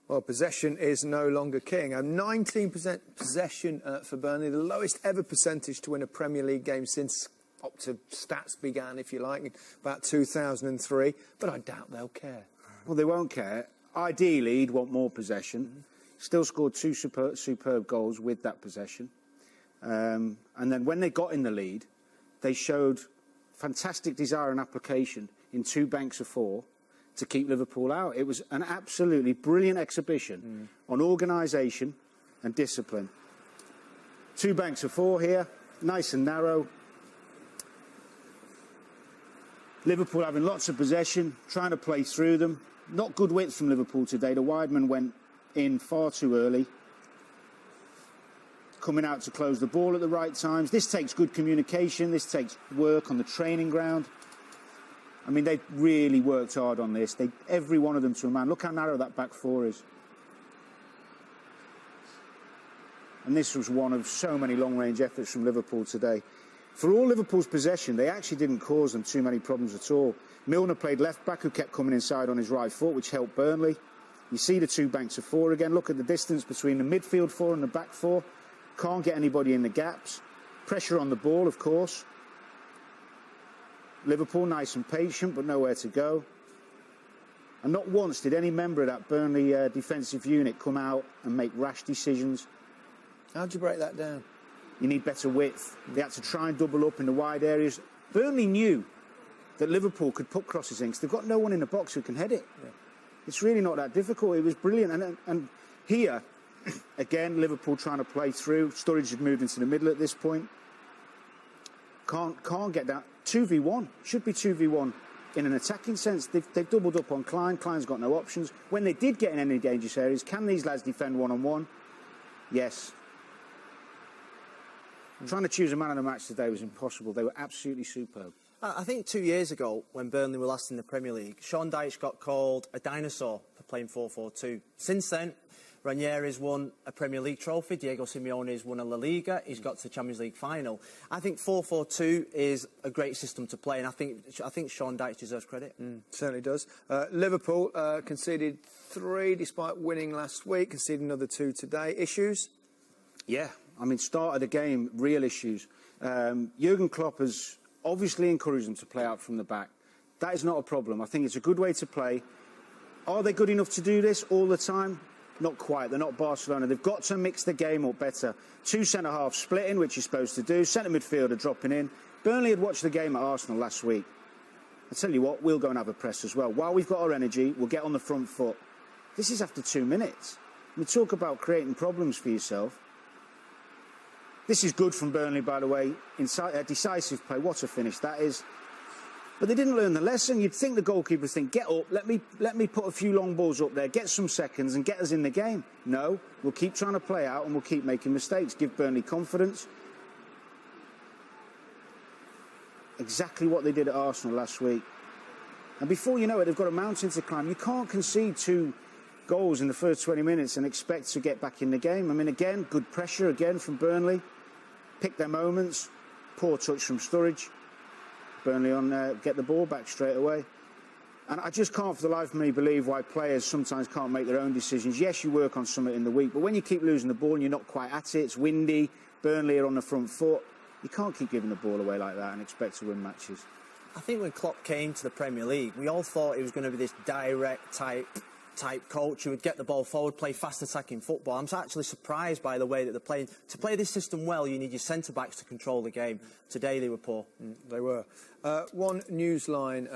Well, possession is no longer king. 19% possession for Burnley, the lowest ever percentage to win a Premier League game since Opta stats began, if you like, in about 2003. But I doubt they'll care. Well, they won't care. Ideally, he'd want more possession. Still scored two superb goals with that possession. And then when they got in the lead, they showed fantastic desire and application in 2 banks of 4 to keep Liverpool out. It was an absolutely brilliant exhibition on organisation and discipline. 2 banks of 4 here, nice and narrow. Liverpool having lots of possession, trying to play through them. Not good width from Liverpool today. The wide man went in far too early. Coming out to close the ball at the right times. This takes good communication. This takes work on the training ground. I mean, they've really worked hard on this. Every one of them to a man. Look how narrow that back 4 is. And this was one of so many long-range efforts from Liverpool today. For all Liverpool's possession, they actually didn't cause them too many problems at all. Milner played left-back, who kept coming inside on his right foot, which helped Burnley. You see the 2 banks of 4 again. Look at the distance between the midfield 4 and the back 4. Can't get anybody in the gaps. Pressure on the ball, of course. Liverpool nice and patient, but nowhere to go. And not once did any member of that Burnley defensive unit come out and make rash decisions. How'd you break that down? You need better width. They had to try and double up in the wide areas. Burnley knew that Liverpool could put crosses in because they've got no one in the box who can head it. Yeah. It's really not that difficult. It was brilliant. And here, again, Liverpool trying to play through. Sturridge had moved into the middle at this point. Can't get down. 2v1. Should be 2v1 in an attacking sense. They've doubled up on Klein. Klein's got no options. When they did get in any dangerous areas, can these lads defend one-on-one? Yes. Trying to choose a man of the match today was impossible. They were absolutely superb. I think 2 years ago, when Burnley were last in the Premier League, Sean Dyche got called a dinosaur for playing 4-4-2. Since then, Ranieri's won a Premier League trophy, Diego Simeone's won a La Liga, he's got to the Champions League final. I think 4-4-2 is a great system to play, and I think Sean Dyche deserves credit. Certainly does. Liverpool conceded 3 despite winning last week, conceded another 2 today. Issues? Yeah, I mean, start of the game, real issues. Jurgen Klopp has obviously encouraged them to play out from the back. That is not a problem. I think it's a good way to play. Are they good enough to do this all the time? Not quite. They're not Barcelona. They've got to mix the game up better. 2 centre-halves splitting, which you're supposed to do. Centre midfielder dropping in. Burnley had watched the game at Arsenal last week. I tell you what, we'll go and have a press as well. While we've got our energy, we'll get on the front foot. This is after 2 minutes. We talk about creating problems for yourself. This is good from Burnley, by the way. Decisive play. What a finish that is. But they didn't learn the lesson. You'd think the goalkeepers think, get up, let me put a few long balls up there, get some seconds and get us in the game. No, we'll keep trying to play out and we'll keep making mistakes. Give Burnley confidence. Exactly what they did at Arsenal last week. And before you know it, they've got a mountain to climb. You can't concede 2 goals in the first 20 minutes and expect to get back in the game. I mean, again, good pressure again from Burnley. Pick their moments. Poor touch from Sturridge. Burnley on get the ball back straight away. And I just can't for the life of me believe why players sometimes can't make their own decisions. Yes, you work on something in the week, but when you keep losing the ball and you're not quite at it, it's windy, Burnley are on the front foot, you can't keep giving the ball away like that and expect to win matches. I think when Klopp came to the Premier League, we all thought he was going to be this direct type coach who would get the ball forward, play fast attacking football. I'm actually surprised by the way that they're playing. To play this system well, you need your centre-backs to control the game. Today they were poor. They were. One news line